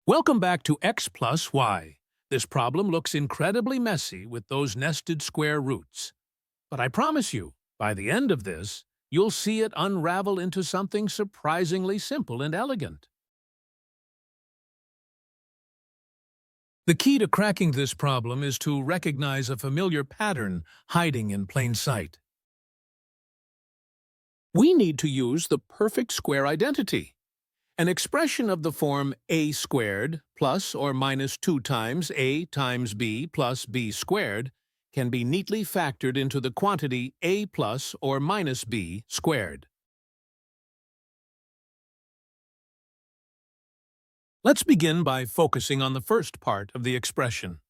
Welcome back to x plus y. This problem looks incredibly messy with those nested square roots. But I promise you, by the end of this, you'll see it unravel into something surprisingly simple and elegant. The key to cracking this problem is to recognize a familiar pattern hiding in plain sight. We need to use the perfect square identity. An expression of the form a squared plus or minus 2 times a times b plus b squared can be neatly factored into the quantity a plus or minus b squared. Let's begin by focusing on the first part of the expression.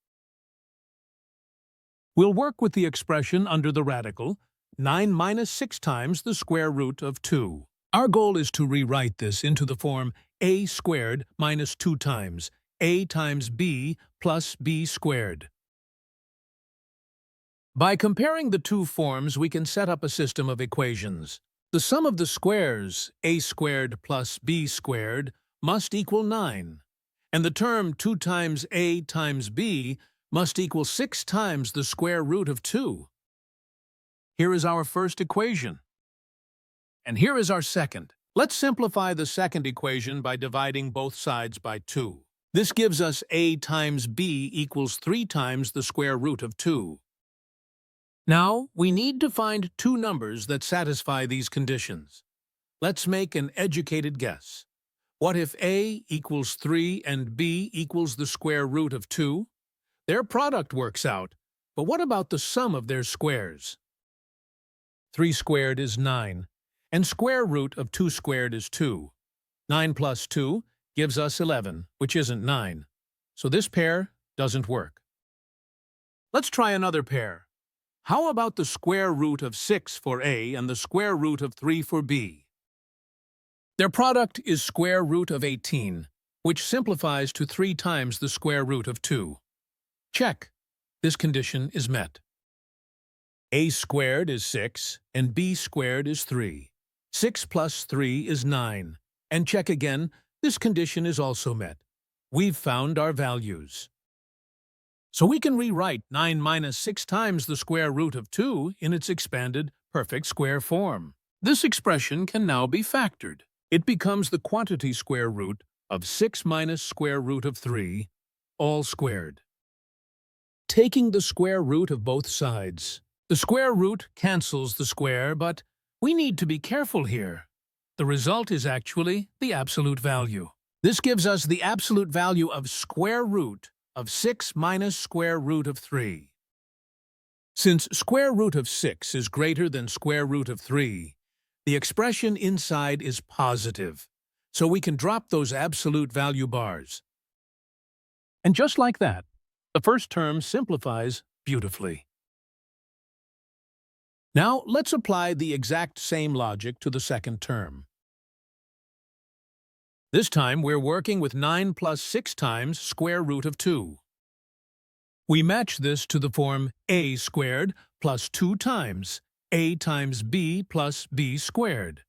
We'll work with the expression under the radical 9 minus 6 times the square root of 2. Our goal is to rewrite this into the form a squared minus 2 times a times b plus b squared. By comparing the two forms, we can set up a system of equations. The sum of the squares, a squared plus b squared, must equal 9, and the term 2 times a times b must equal 6 times the square root of 2. Here is our first equation. And here is our second. Let's simplify the second equation by dividing both sides by 2. This gives us a times b equals 3 times the square root of 2. Now, we need to find two numbers that satisfy these conditions. Let's make an educated guess. What if a equals 3 and b equals the square root of 2? Their product works out, but what about the sum of their squares? 3 squared is 9. And square root of 2 squared is 2. 9 plus 2 gives us 11, which isn't 9. So this pair doesn't work. Let's try another pair. How about the square root of 6 for a and the square root of 3 for b? Their product is square root of 18, which simplifies to 3 times the square root of 2. Check. This condition is met. A squared is 6 and b squared is 3. 6 plus 3 is 9. And check again, this condition is also met. We've found our values. So we can rewrite 9 minus 6 times the square root of 2 in its expanded perfect square form. This expression can now be factored. It becomes the quantity square root of 6 minus square root of 3, all squared. Taking the square root of both sides. The square root cancels the square, but we need to be careful here. The result is actually the absolute value. This gives us the absolute value of square root of 6 minus square root of 3. Since square root of 6 is greater than square root of 3, the expression inside is positive, so we can drop those absolute value bars. And just like that, the first term simplifies beautifully. Now, let's apply the exact same logic to the second term. This time, we're working with 9 plus 6 times square root of 2. We match this to the form a squared plus 2 times a times b plus b squared.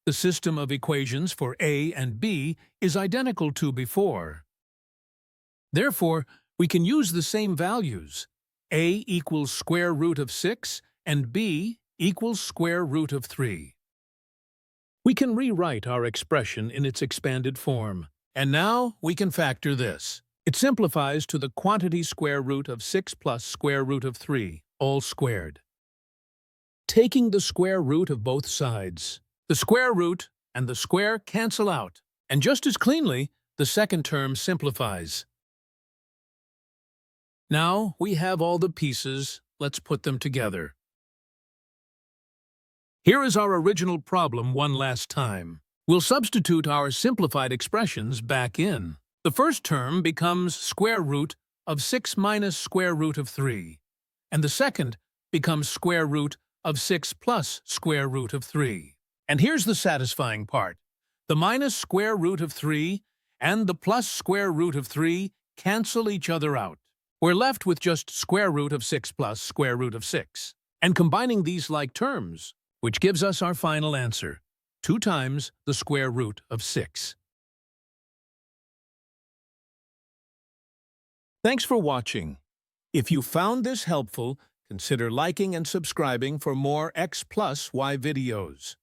The system of equations for a and b is identical to before. Therefore, we can use the same values. A equals square root of 6 and b equals square root of 3. We can rewrite our expression in its expanded form. And now we can factor this. It simplifies to the quantity square root of 6 plus square root of 3, all squared. Taking the square root of both sides. The square root and the square cancel out. And just as cleanly, the second term simplifies. Now we have all the pieces. Let's put them together. Here is our original problem one last time. We'll substitute our simplified expressions back in. The first term becomes square root of 6 minus square root of 3, and the second becomes square root of 6 plus square root of 3. And here's the satisfying part. The minus square root of 3 and the plus square root of 3 cancel each other out. We're left with just square root of 6 plus square root of 6. And combining these like terms, which gives us our final answer, 2 times the square root of 6. Thanks for watching. If you found this helpful, consider liking and subscribing for more X plus Y videos.